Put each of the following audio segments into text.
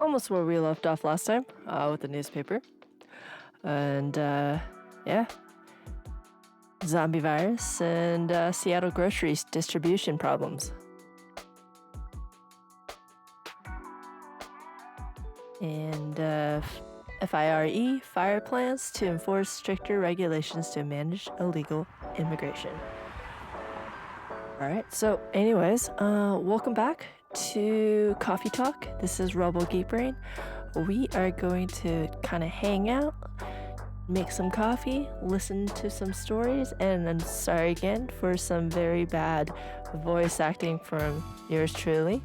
almost where we left off last time with the newspaper. And yeah, zombie virus and Seattle groceries distribution problems. And fire plans to enforce stricter regulations to manage illegal immigration. Alright, so anyways, welcome back to Coffee Talk. This is RebelGeekBrain. We are going to kind of hang out, make some coffee, listen to some stories, and I'm sorry again for some very bad voice acting from yours truly.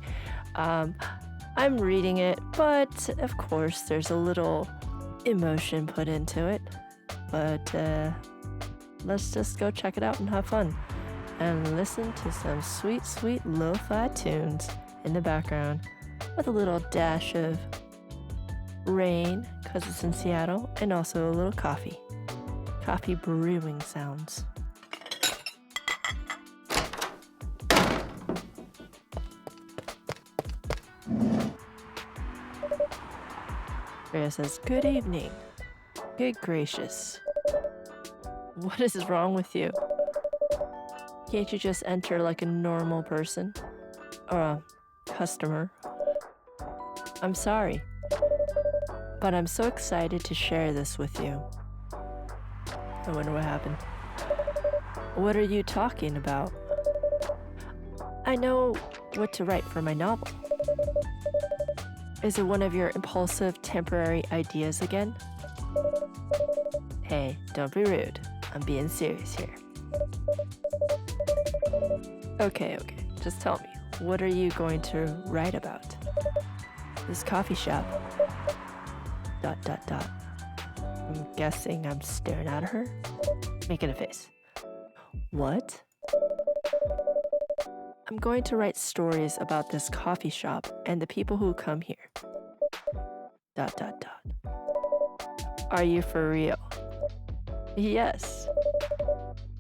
I'm reading it, but of course there's a little emotion put into it. But let's just go check it out and have fun. And listen to some sweet, sweet lo-fi tunes in the background with a little dash of rain, because it's in Seattle, and also a little coffee brewing sounds. Freya says, "Good evening. Good gracious. What is wrong with you? Can't you just enter like a normal person? Or a customer? I'm sorry, but I'm so excited to share this with you." I wonder what happened. What are you talking about? I know what to write for my novel. Is it one of your impulsive temporary ideas again? Hey, don't be rude. I'm being serious here. Okay, just tell me, what are you going to write about? This coffee shop. ... I'm guessing I'm staring at her, making a face. What? I'm going to write stories about this coffee shop and the people who come here. ... Are you for real? Yes.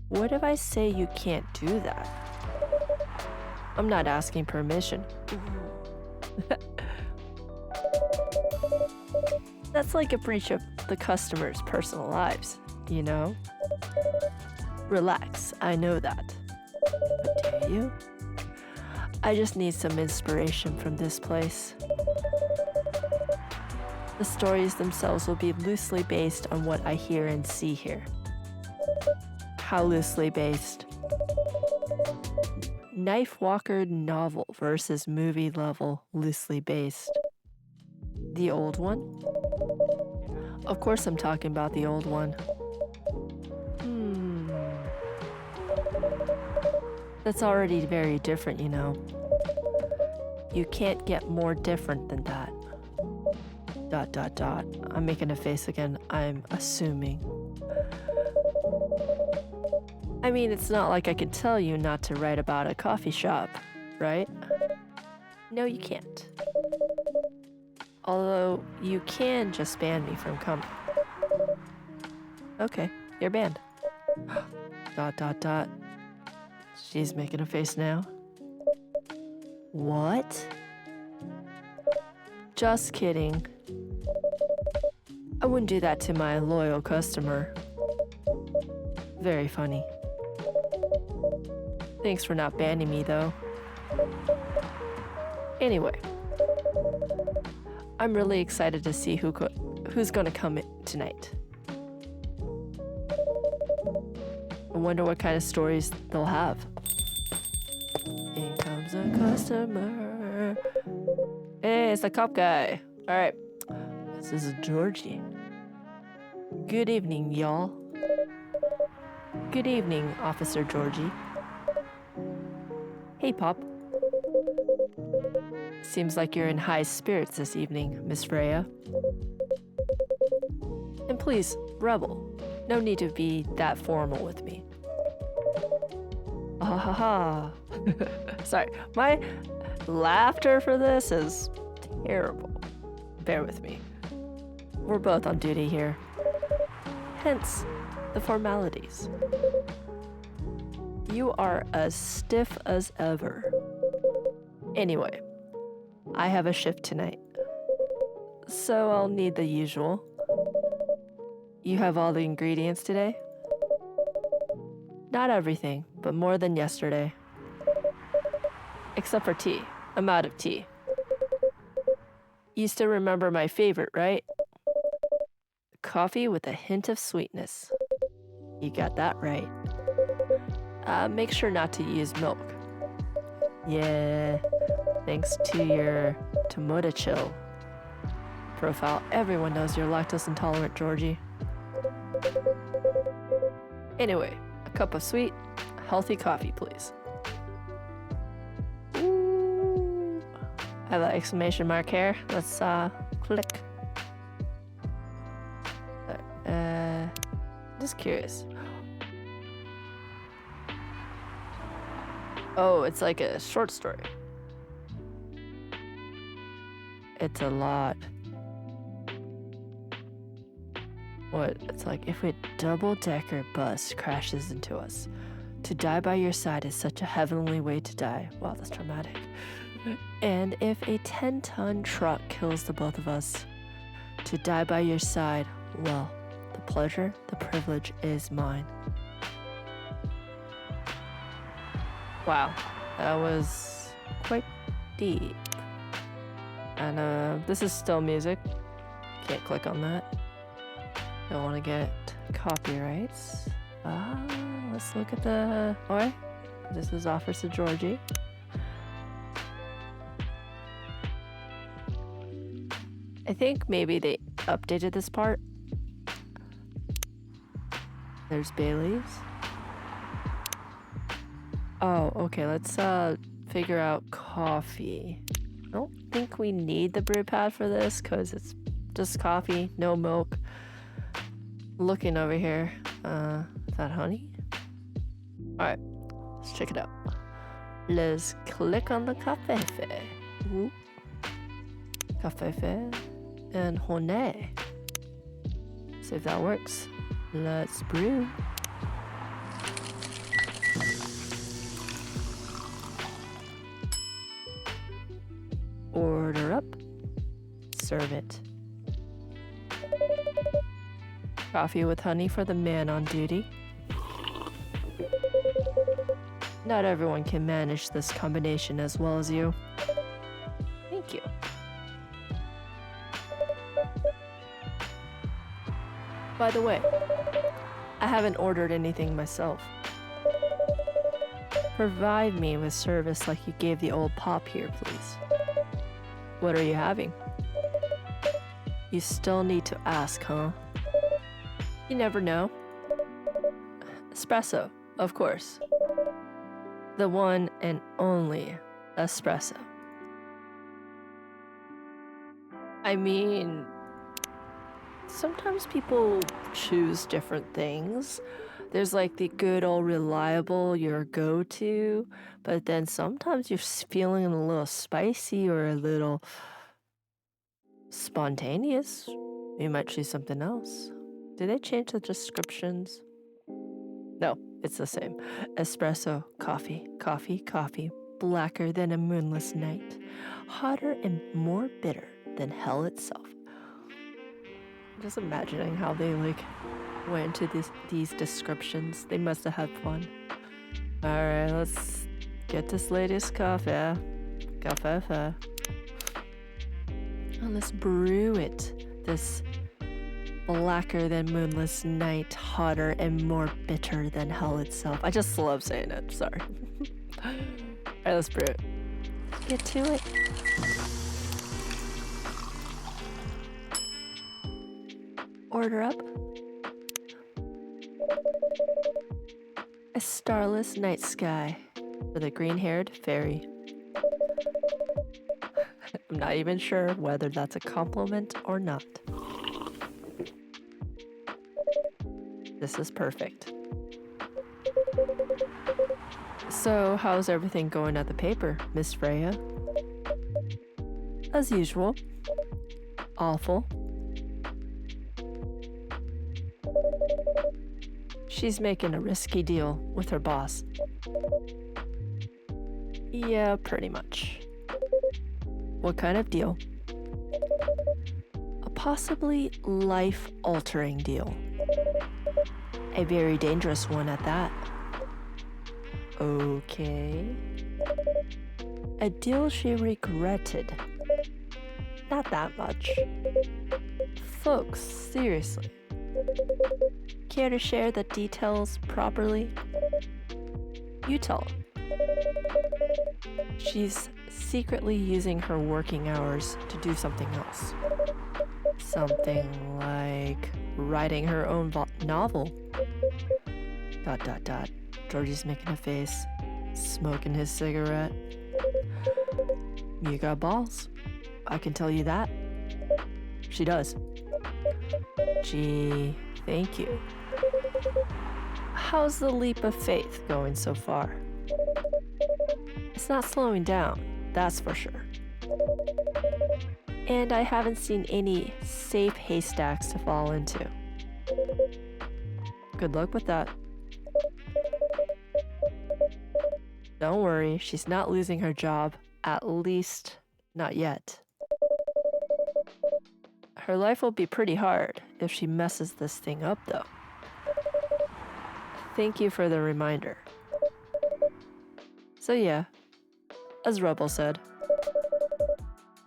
What if I say you can't do that? I'm not asking permission. That's like a breach of the customer's personal lives, you know? Relax, I know that. But do you? I just need some inspiration from this place. The stories themselves will be loosely based on what I hear and see here. How loosely based? Knife Walker novel versus movie level loosely based. The old one? Of course I'm talking about the old one. That's already very different, you know. You can't get more different than that. ... I'm making a face again. I'm assuming. I mean, it's not like I can tell you not to write about a coffee shop, right? No, you can't. Although, you can just ban me from coming. Okay, you're banned. ... She's making a face now. What? Just kidding. I wouldn't do that to my loyal customer. Very funny. Thanks for not banning me, though. Anyway, I'm really excited to see who's gonna come in tonight. I wonder what kind of stories they'll have. In comes a customer. Hey, it's the cop guy. All right, this is Georgie. Good evening, y'all. Good evening, Officer Georgie. Hey, Pop. Seems like you're in high spirits this evening, Miss Freya. And please, Rebel, no need to be that formal with me. Ha ha ha. Sorry, my laughter for this is terrible. Bear with me. We're both on duty here. Hence, the formalities. You are as stiff as ever. Anyway, I have a shift tonight. So I'll need the usual. You have all the ingredients today? Not everything, but more than yesterday. Except for tea. I'm out of tea. You still remember my favorite, right? Coffee with a hint of sweetness. You got that right. Make sure not to use milk. Yeah, thanks to your tomato chill profile, everyone knows you're lactose intolerant, Georgie. Anyway, a cup of sweet, healthy coffee, please. Ooh. I have an exclamation mark here. Let's click. Just curious. Oh, it's like a short story. It's a lot. What? It's like if a double-decker bus crashes into us. To die by your side is such a heavenly way to die. Wow, that's dramatic. And if a 10-ton truck kills the both of us, to die by your side, well, the pleasure, the privilege is mine. Wow, that was quite deep. And this is still music. Can't click on that. Don't want to get copyrights. Let's look at the... Oh, this is offers to Georgie. I think maybe they updated this part. There's Bailey's. Oh, okay, let's figure out coffee. I don't think we need the brew pad for this because it's just coffee, no milk. Looking over here, is that honey? All right, let's check it out. Let's click on the café. Café and honey. See if that works. Let's brew. Order up. Serve it. Coffee with honey for the man on duty. Not everyone can manage this combination as well as you. Thank you. By the way, I haven't ordered anything myself. Provide me with service like you gave the old pop here, please. What are you having? You still need to ask, huh? You never know. Espresso, of course. The one and only espresso. I mean, sometimes people choose different things. There's like the good old reliable, your go-to, but then sometimes you're feeling a little spicy or a little spontaneous. You might choose something else. Did they change the descriptions? No, it's the same. Espresso, coffee, coffee, coffee, blacker than a moonless night, hotter and more bitter than hell itself. I'm just imagining how they went into these descriptions. They must have had fun. All right, let's get this latest coffee. Café. And let's brew it. This blacker than moonless night, hotter and more bitter than hell itself. I just love saying it. Sorry. All right, let's brew it. Get to it. Order up. A starless night sky for the green-haired fairy. I'm not even sure whether that's a compliment or not. This is perfect. So, how's everything going at the paper, Miss Freya? As usual. Awful. She's making a risky deal with her boss. Yeah, pretty much. What kind of deal? possibly life-altering deal. A very dangerous one at that. Okay. A deal she regretted. Not that much. Folks, seriously. Care to share the details properly? You tell them. She's secretly using her working hours to do something else. Something like writing her own novel. ... Georgie's making a face, smoking his cigarette. You got balls. I can tell you that. She does. Gee, thank you. How's the leap of faith going so far? It's not slowing down, that's for sure. And I haven't seen any safe haystacks to fall into. Good luck with that. Don't worry, she's not losing her job, at least not yet. Her life will be pretty hard if she messes this thing up, though. Thank you for the reminder. So yeah, as Rebel said,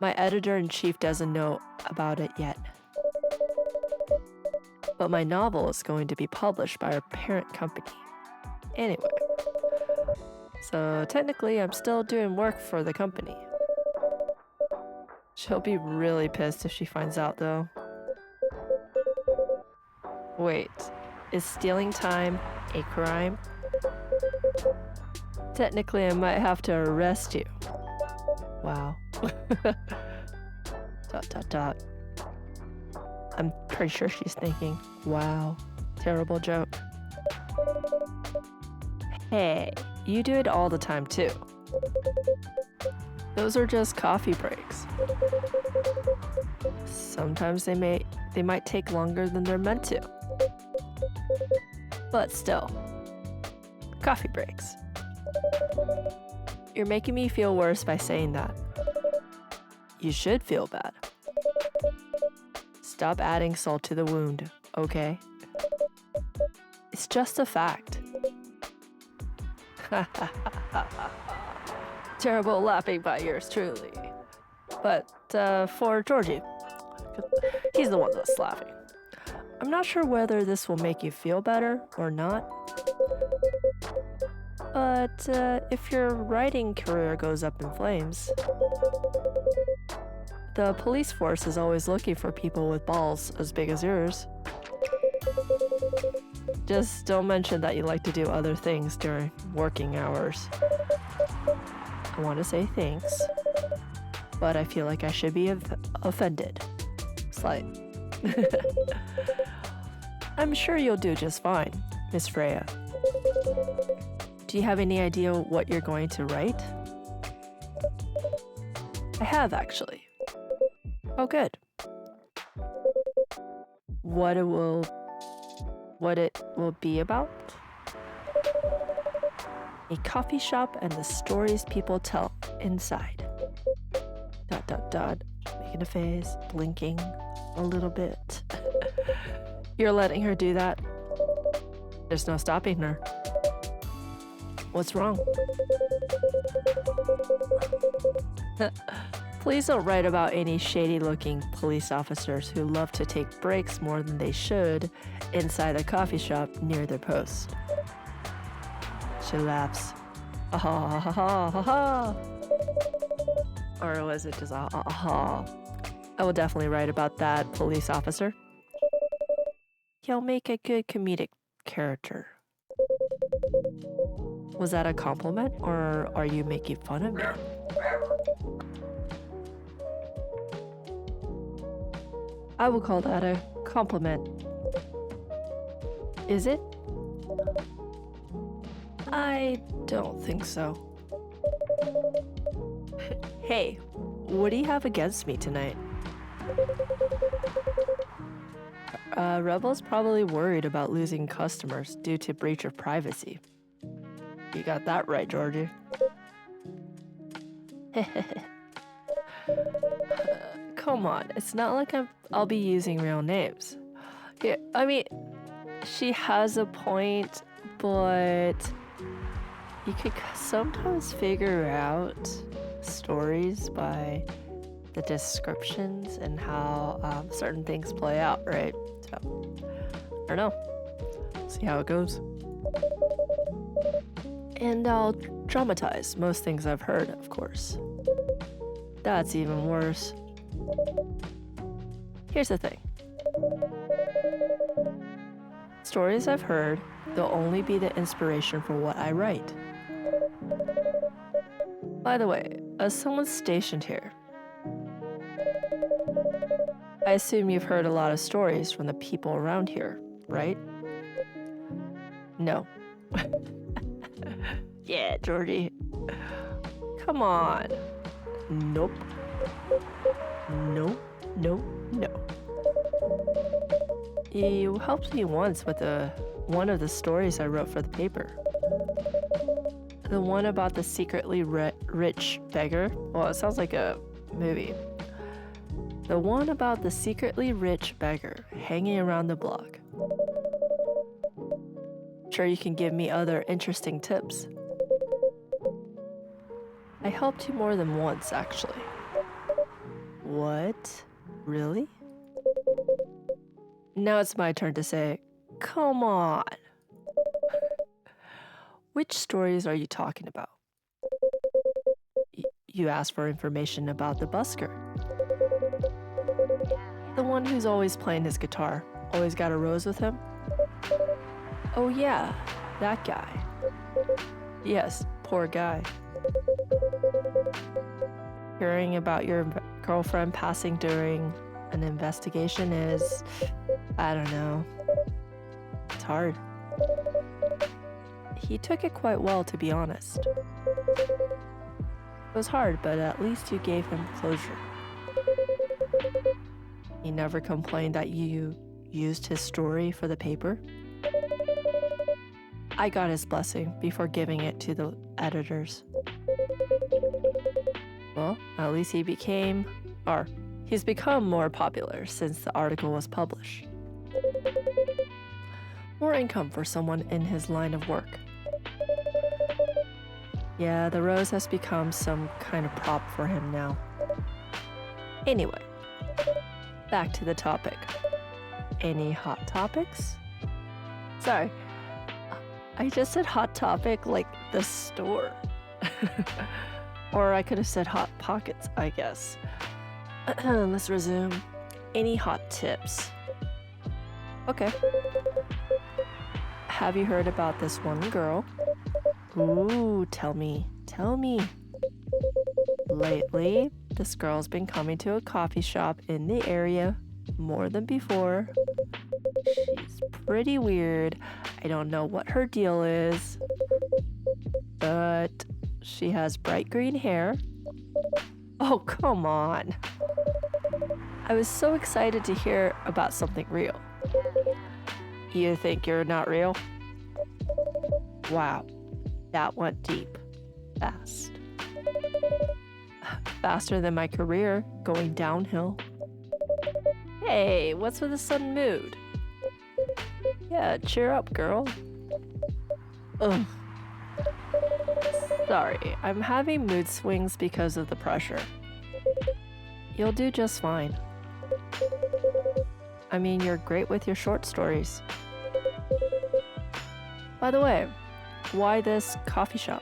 my editor-in-chief doesn't know about it yet. But my novel is going to be published by our parent company. Anyway, so technically I'm still doing work for the company. She'll be really pissed if she finds out, though. Wait, is stealing time a crime? Technically, I might have to arrest you. Wow. ... I'm pretty sure she's thinking, wow, terrible joke. Hey, you do it all the time too. Those are just coffee breaks. Sometimes they might take longer than they're meant to. But still, coffee breaks. You're making me feel worse by saying that. You should feel bad. Stop adding salt to the wound, okay? It's just a fact. Terrible laughing by yours truly. But for Georgie, he's the one that's laughing. I'm not sure whether this will make you feel better or not. But if your writing career goes up in flames, the police force is always looking for people with balls as big as yours. Just don't mention that you like to do other things during working hours. I want to say thanks, but I feel like I should be offended. Slight. I'm sure you'll do just fine, Miss Freya. Do you have any idea what you're going to write? I have, actually. Oh, good. What it will be about? A coffee shop and the stories people tell inside. ... Making a face, blinking a little bit. You're letting her do that? There's no stopping her. What's wrong? Please don't write about any shady-looking police officers who love to take breaks more than they should inside a coffee shop near their post. She laughs. Ah ha ha ha ha ha. Or was it just ah ha ha? I will definitely write about that police officer. He'll make a good comedic character. Was that a compliment, or are you making fun of me? I would call that a compliment. Is it? I don't think so. Hey, what do you have against me tonight? Rebel's probably worried about losing customers due to breach of privacy. You got that right, Georgie. come on. It's not like I'll be using real names. Yeah, I mean, she has a point, but you could sometimes figure out stories by the descriptions and how certain things play out, right? So, I don't know. See how it goes. And I'll dramatize most things I've heard, of course. That's even worse. Here's the thing. Stories I've heard, they'll only be the inspiration for what I write. By the way, as someone stationed here, I assume you've heard a lot of stories from the people around here, right? No. Yeah, Georgie. Come on. Nope. No. You helped me once with one of the stories I wrote for the paper. The one about the secretly rich beggar. Well, it sounds like a movie. The one about the secretly rich beggar hanging around the block. Sure, you can give me other interesting tips. I helped you more than once, actually. What? Really? Now it's my turn to say, come on. Which stories are you talking about? You asked for information about the busker. The one who's always playing his guitar, always got a rose with him? Oh yeah, that guy. Yes, poor guy. Hearing about your girlfriend passing during an investigation is, I don't know. It's hard. He took it quite well, to be honest. It was hard, but at least you gave him closure. He never complained that you used his story for the paper. I got his blessing before giving it to the editors. Well, at least he's become more popular since the article was published. More income for someone in his line of work. Yeah, the rose has become some kind of prop for him now. Anyway, back to the topic. Any hot topics? Sorry, I just said hot topic like the store. Or I could have said hot pockets, I guess. Let's resume. Any hot tips? Okay. Have you heard about this one girl? Ooh, tell me. Lately, this girl's been coming to a coffee shop in the area more than before. She's pretty weird. I don't know what her deal is, but she has bright green hair. Oh, come on. I was so excited to hear about something real. You think you're not real? Wow, that went deep. Fast. Faster than my career, going downhill. Hey, what's with the sudden mood? Yeah, cheer up, girl. Ugh. Sorry, I'm having mood swings because of the pressure. You'll do just fine. I mean, you're great with your short stories. By the way, why this coffee shop?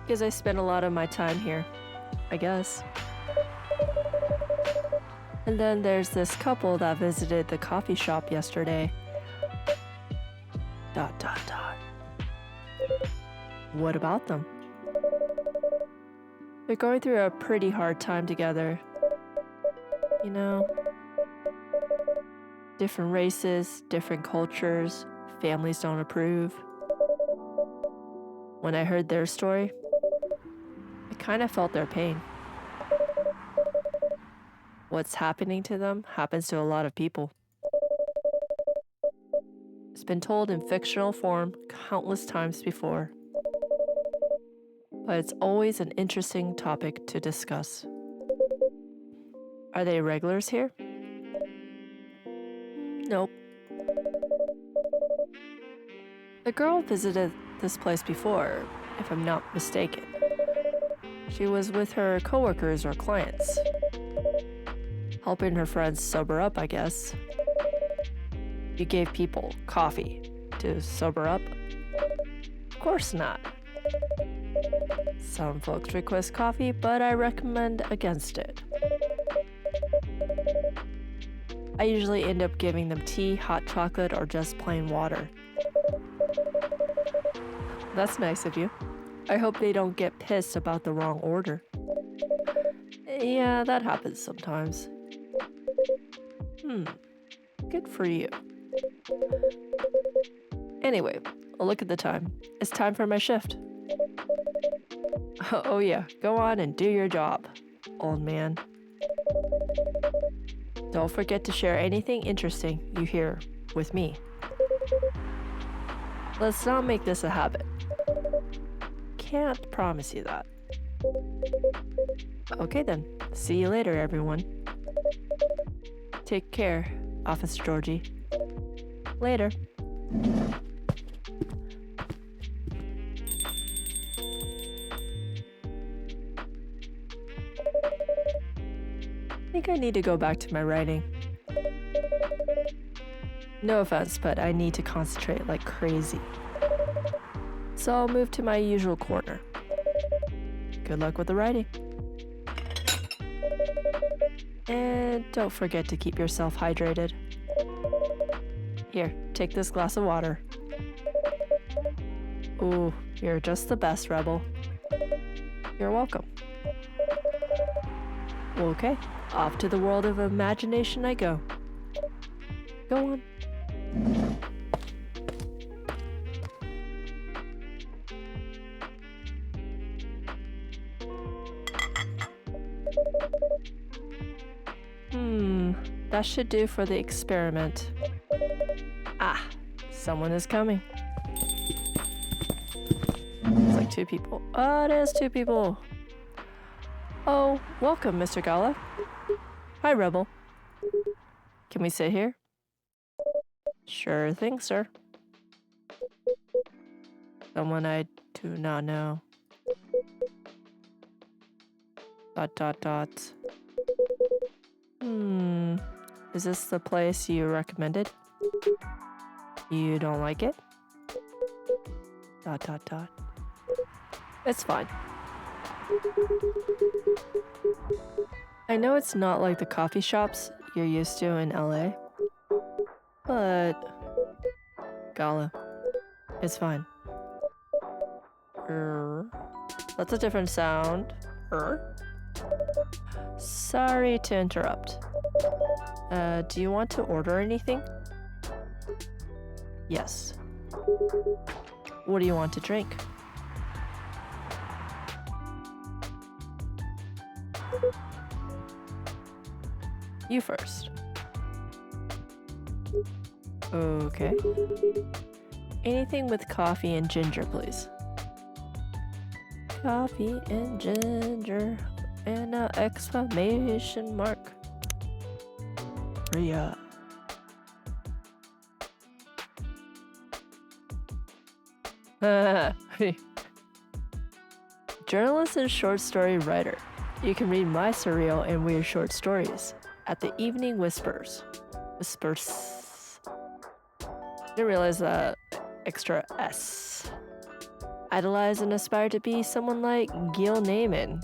Because I spend a lot of my time here, I guess. And then there's this couple that visited the coffee shop yesterday. ... What about them? They're going through a pretty hard time together. You know, different races, different cultures, families don't approve. When I heard their story, I kind of felt their pain. What's happening to them happens to a lot of people. It's been told in fictional form countless times before. but it's always an interesting topic to discuss. Are they regulars here? Nope. The girl visited this place before, if I'm not mistaken. She was with her coworkers or clients, helping her friends sober up, I guess. You gave people coffee to sober up? Of course not. Some folks request coffee, but I recommend against it. I usually end up giving them tea, hot chocolate, or just plain water. That's nice of you. I hope they don't get pissed about the wrong order. Yeah, that happens sometimes. Good for you. Anyway, look at the time. It's time for my shift. Oh yeah, go on and do your job, old man. Don't forget to share anything interesting you hear with me. Let's not make this a habit. Can't promise you that. Okay then, see you later, everyone. Take care, Officer Georgie. Later. I think I need to go back to my writing. No offense, but I need to concentrate like crazy. So I'll move to my usual corner. Good luck with the writing. And don't forget to keep yourself hydrated. Here, take this glass of water. Ooh, you're just the best, Rebel. You're welcome. Okay, off to the world of imagination I go. Go on. That should do for the experiment. Ah, someone is coming. It's like 2 people. Oh, it is 2 people. Oh, welcome, Mr. Gala. Hi, Rebel. Can we sit here? Sure thing, sir. Someone I do not know. ... Is this the place you recommended? You don't like it? ... It's fine. I know it's not like the coffee shops you're used to in LA, but Gala, it's fine. That's a different sound. Sorry to interrupt. Do you want to order anything? Yes. What do you want to drink? You first. Okay. Anything with coffee and ginger, please. Coffee and ginger and an exclamation mark. Hurry up. Journalist and short story writer. You can read my surreal and weird short stories at the Evening Whispers. Didn't realize that extra S. Idolize and aspire to be someone like Gil Naiman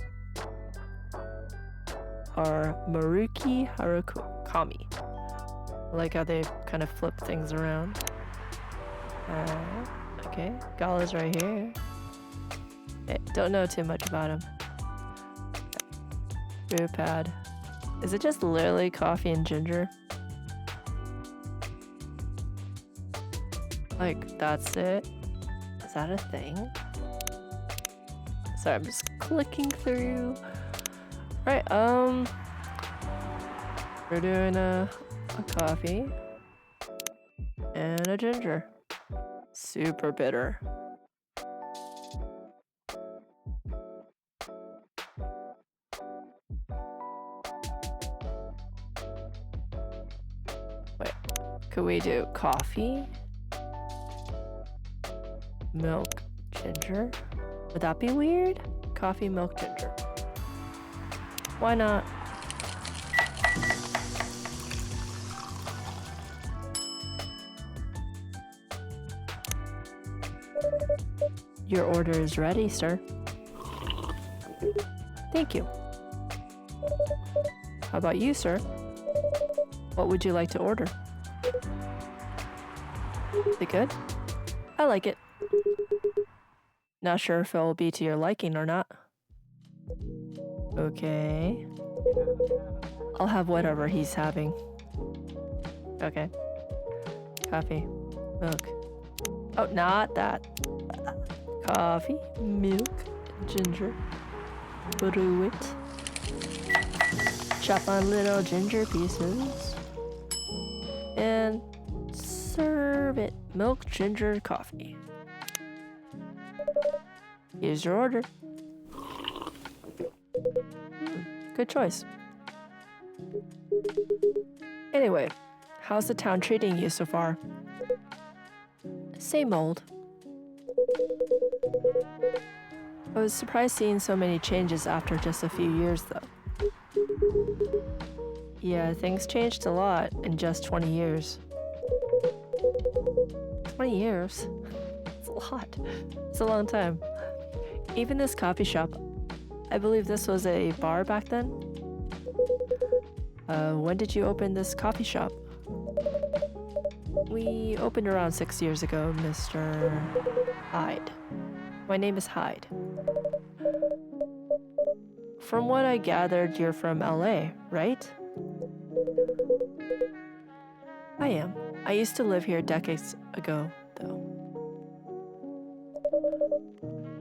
or Maruki Harukami. I like how they kind of flip things around. Okay, Gala's right here. Okay, don't know too much about him. Brew pad. Is it just literally coffee and ginger? Like, that's it? Is that a thing? Sorry, I'm just clicking through. Right, we're doing a coffee and a ginger. Super bitter. Could we do coffee? Milk, ginger? Would that be weird? Coffee, milk, ginger. Why not? Your order is ready, sir. Thank you. How about you, sir? What would you like to order? Is it good? I like it. Not sure if it will be to your liking or not. Okay. I'll have whatever he's having. Okay. Coffee. Milk. Oh, not that. Coffee, milk, ginger. Brew it. Chop on little ginger pieces. And serve it. Milk, ginger, coffee. Here's your order. Good choice. Anyway, how's the town treating you so far? Same old. I was surprised seeing so many changes after just a few years, though. Yeah, things changed a lot in just 20 years. 20 years? It's a lot. It's a long time. Even this coffee shop, I believe this was a bar back then? When did you open this coffee shop? We opened around 6 years ago, Mr. Hyde. My name is Hyde. From what I gathered, you're from LA, right? I am. I used to live here decades ago, though.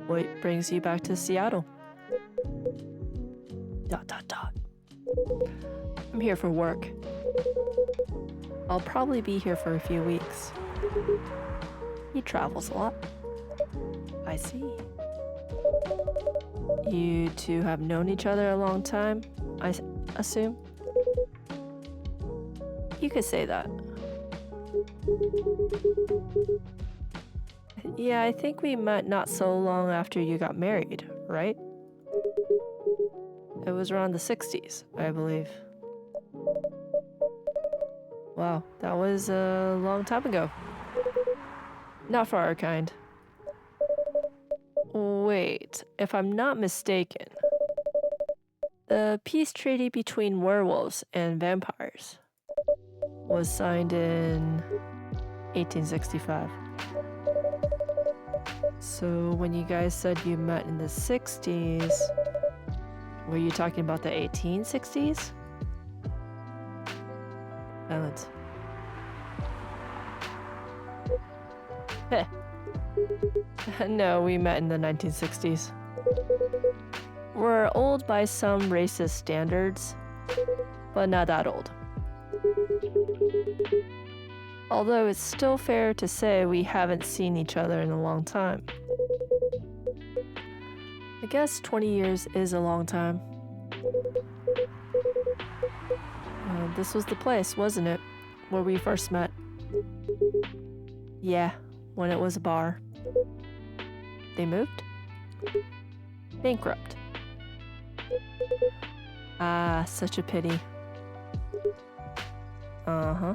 What brings you back to Seattle? ... I'm here for work. I'll probably be here for a few weeks. He travels a lot. I see. You two have known each other a long time, I assume? You could say that. Yeah, I think we met not so long after you got married, right? It was around the 60s, I believe. Wow, that was a long time ago. Not for our kind. Wait, if I'm not mistaken, the peace treaty between werewolves and vampires was signed in 1865. So when you guys said you met in the 60s, were you talking about the 1860s? Silence. Heh. No, we met in the 1960s. We're old by some racist standards, but not that old. Although it's still fair to say we haven't seen each other in a long time. I guess 20 years is a long time. This was the place, wasn't it? Where we first met. Yeah, when it was a bar. They moved? Bankrupt. Ah, such a pity. Uh-huh.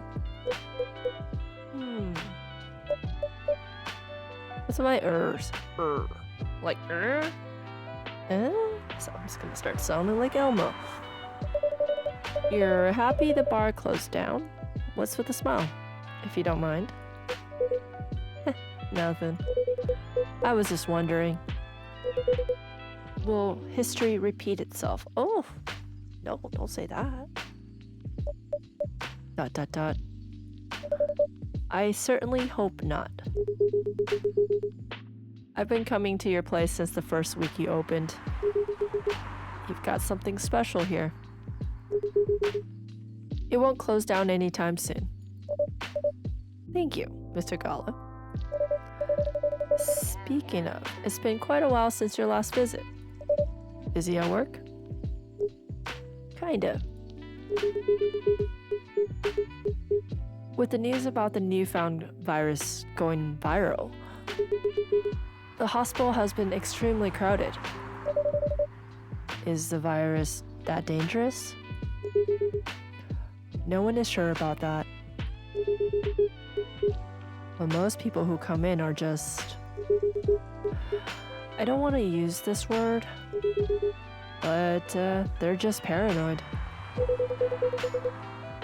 What's my ers? Like So I'm just gonna start sounding like Elmo. You're happy the bar closed down? What's with the smile, if you don't mind? Nothing. I was just wondering. Will history repeat itself? Oh, no, don't say that. ... I certainly hope not. I've been coming to your place since the first week you opened. You've got something special here. It won't close down anytime soon. Thank you, Mr. Gala. Speaking of, it's been quite a while since your last visit. Busy at work? Kinda. With the news about the newfound virus going viral, the hospital has been extremely crowded. Is the virus that dangerous? No one is sure about that. But most people who come in are just... I don't want to use this word, but they're just paranoid.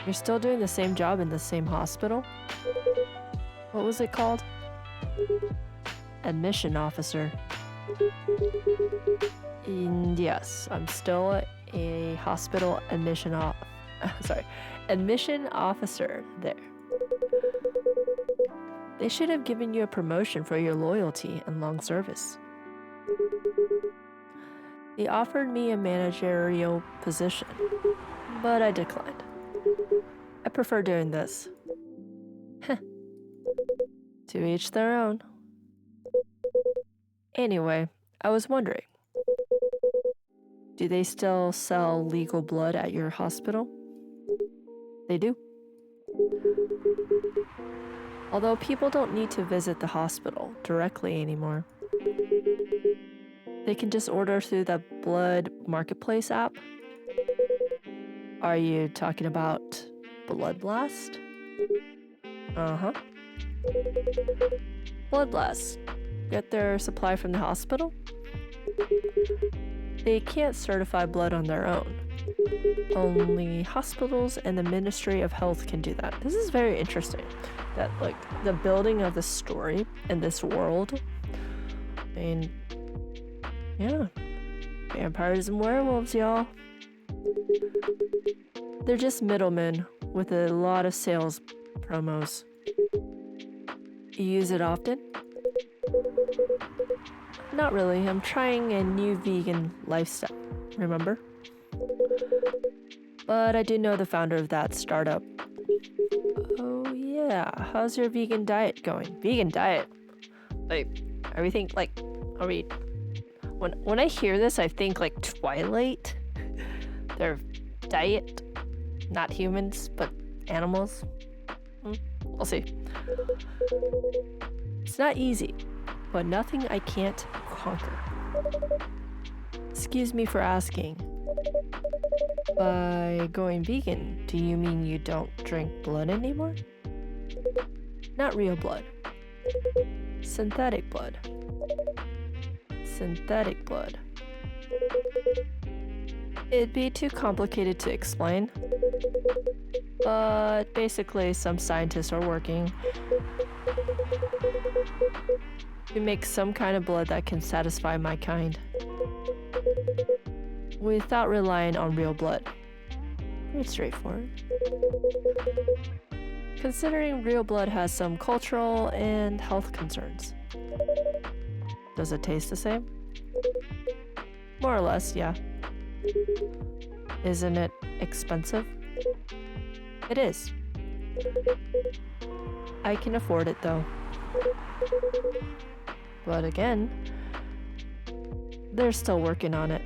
You're still doing the same job in the same hospital? What was it called? Admission officer. And yes, I'm still a hospital admission officer there. They should have given you a promotion for your loyalty and long service. They offered me a managerial position, but I declined. I prefer doing this. To each their own. Anyway, I was wondering, do they still sell legal blood at your hospital? They do. Although people don't need to visit the hospital directly anymore. They can just order through the Blood Marketplace app. Are you talking about Blood Blast? Uh-huh. Blood Blast. Get their supply from the hospital? They can't certify blood on their own. Only hospitals and the Ministry of Health can do that. This is very interesting. That, like, the building of the story in this world. I mean, yeah. Vampires and werewolves, y'all. They're just middlemen with a lot of sales promos. You use it often? Not really. I'm trying a new vegan lifestyle, remember? But I do know the founder of that startup. Oh yeah, how's your vegan diet going? Vegan diet? Like, everything, like, are we... When I hear this, I think like Twilight. Their diet, not humans, but animals. We'll see. It's not easy, but nothing I can't conquer. Excuse me for asking. By going vegan, do you mean you don't drink blood anymore? Not real blood. Synthetic blood. Synthetic blood. It'd be too complicated to explain. But basically, some scientists are working to make some kind of blood that can satisfy my kind without relying on real blood. Pretty straightforward. Considering real blood has some cultural and health concerns. Does it taste the same? More or less, yeah. Isn't it expensive? It is. I can afford it though. But again, they're still working on it.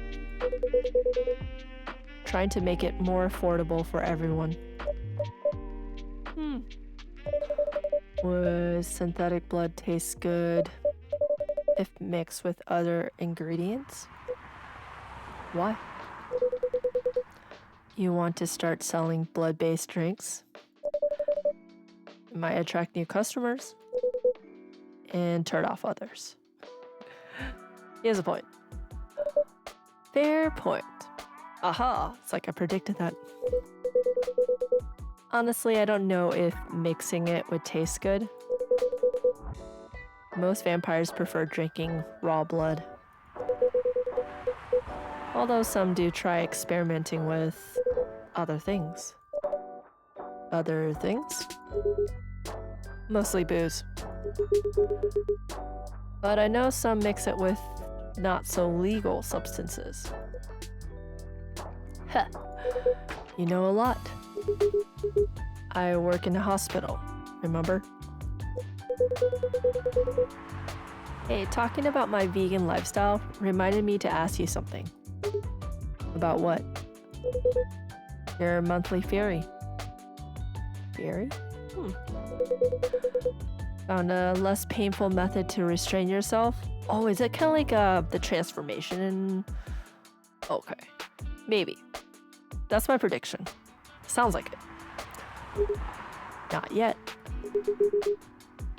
Trying to make it more affordable for everyone. Would synthetic blood taste good if mixed with other ingredients? Why? You want to start selling blood-based drinks? It might attract new customers and turn off others. He has a point. Fair point. Aha, it's like I predicted that. Honestly, I don't know if mixing it would taste good. Most vampires prefer drinking raw blood. Although some do try experimenting with other things. Other things? Mostly booze. But I know some mix it with not so legal substances. Heh, you know a lot. I work in a hospital, remember? Hey, talking about my vegan lifestyle reminded me to ask you something. About what? Your monthly fairy. Fairy? Found a less painful method to restrain yourself? Oh, is it kind of like the transformation? Okay, maybe. That's my prediction. Sounds like it. Not yet.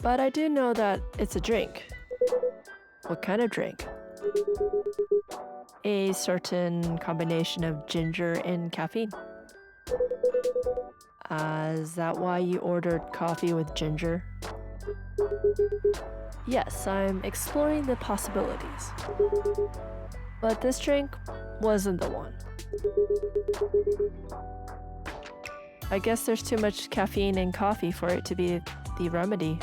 But I do know that it's a drink. What kind of drink? A certain combination of ginger and caffeine. Is that why you ordered coffee with ginger? Yes, I'm exploring the possibilities. But this drink wasn't the one. I guess there's too much caffeine in coffee for it to be the remedy.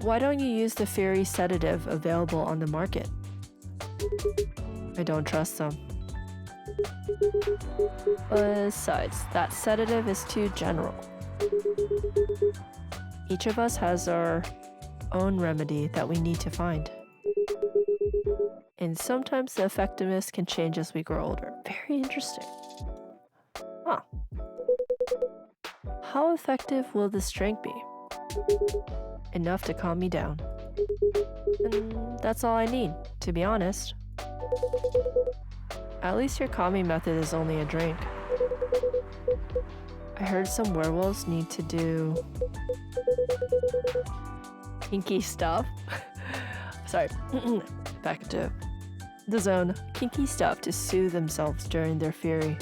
Why don't you use the fairy sedative available on the market? I don't trust them. Besides, that sedative is too general. Each of us has our own remedy that we need to find. And sometimes the effectiveness can change as we grow older. Very interesting. Huh. How effective will this drink be? Enough to calm me down. And that's all I need, to be honest. At least your calming method is only a drink. I heard some werewolves need to do kinky stuff. Sorry, back to the zone. Kinky stuff to soothe themselves during their fury.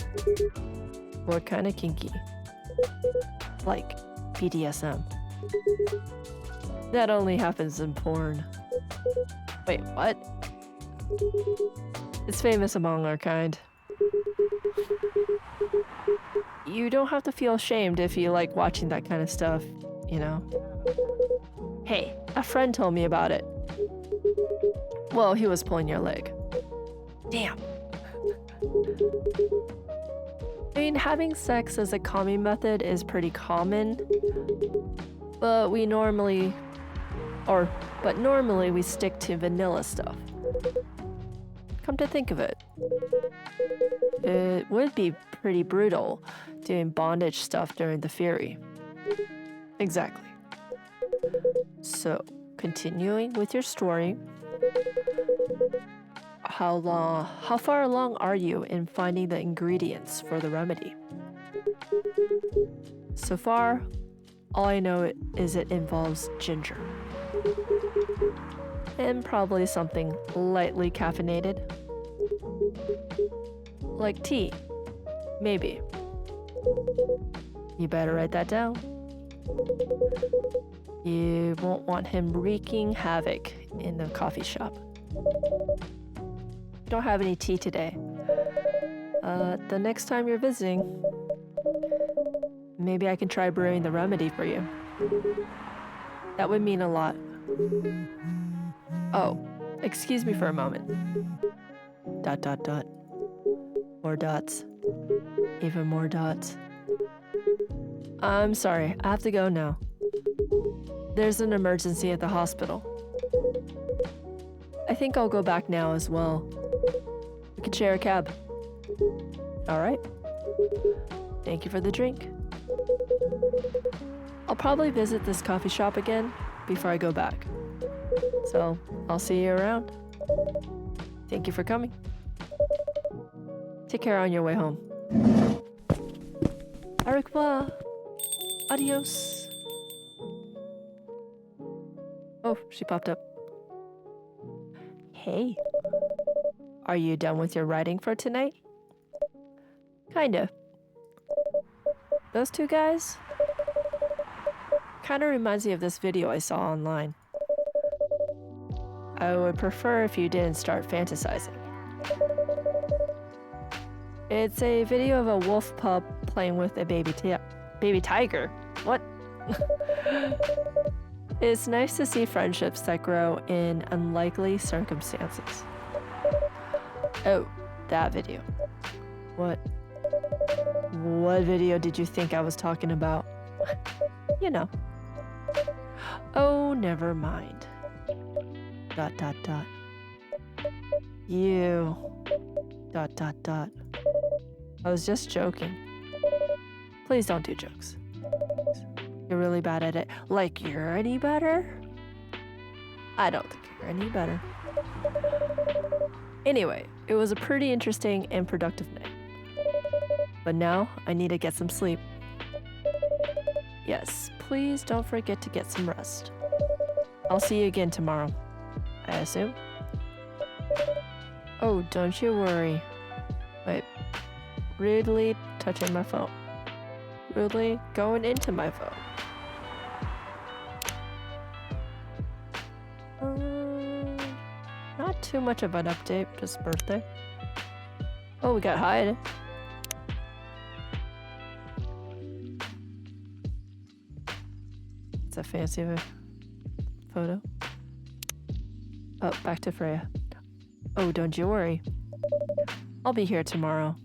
What kind of kinky? Like BDSM. That only happens in porn. Wait, what? It's famous among our kind. You don't have to feel ashamed if you like watching that kind of stuff, you know? Hey, a friend told me about it. Well, he was pulling your leg. Damn. I mean, having sex as a calming method is pretty common, but normally we stick to vanilla stuff. Come to think of it, it would be pretty brutal doing bondage stuff during the fury. Exactly. So, continuing with your story, how far along are you in finding the ingredients for the remedy? So far, all I know is it involves ginger. And probably something lightly caffeinated. Like tea. Maybe. You better write that down. You won't want him wreaking havoc in the coffee shop. You don't have any tea today. The next time you're visiting, maybe I can try brewing the remedy for you. That would mean a lot. Oh, excuse me for a moment. ... More dots. Even more dots. I'm sorry, I have to go now. There's an emergency at the hospital. I think I'll go back now as well. We could share a cab. Alright. Thank you for the drink. I'll probably visit this coffee shop again before I go back. So, I'll see you around. Thank you for coming. Take care on your way home. Au revoir. Adios. Oh, she popped up. Hey. Are you done with your writing for tonight? Kinda. Those two guys? Kinda reminds me of this video I saw online. I would prefer if you didn't start fantasizing. It's a video of a wolf pup playing with a baby tiger. What? It's nice to see friendships that grow in unlikely circumstances. Oh, that video. What video did you think I was talking about? You know. Oh, never mind. ... You... ... I was just joking. Please don't do jokes. You're really bad at it. Like you're any better? I don't think you're any better. Anyway, it was a pretty interesting and productive night. But now I need to get some sleep. Yes, please don't forget to get some rest. I'll see you again tomorrow, I assume. Oh, don't you worry. Wait, rudely touching my phone. Rudely going into my phone. Not too much of an update, just birthday. Oh, we got Hyde. It's a fancy photo. Oh, back to Freya. Oh, don't you worry. I'll be here tomorrow.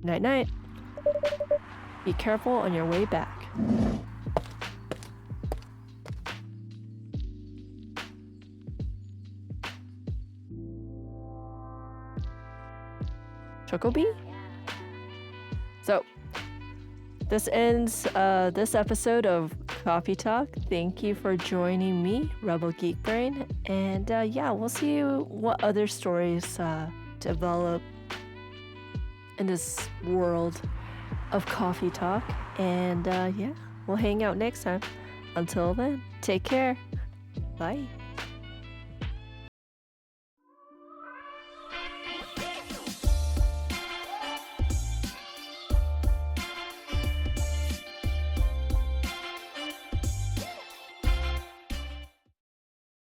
Night night. Be careful on your way back. Chocobee? So, this ends this episode of Coffee Talk. Thank you for joining me, RebelGeekBrain. And yeah, we'll see what other stories develop in this world of Coffee Talk. And yeah, we'll hang out next time. Until then, take care. Bye.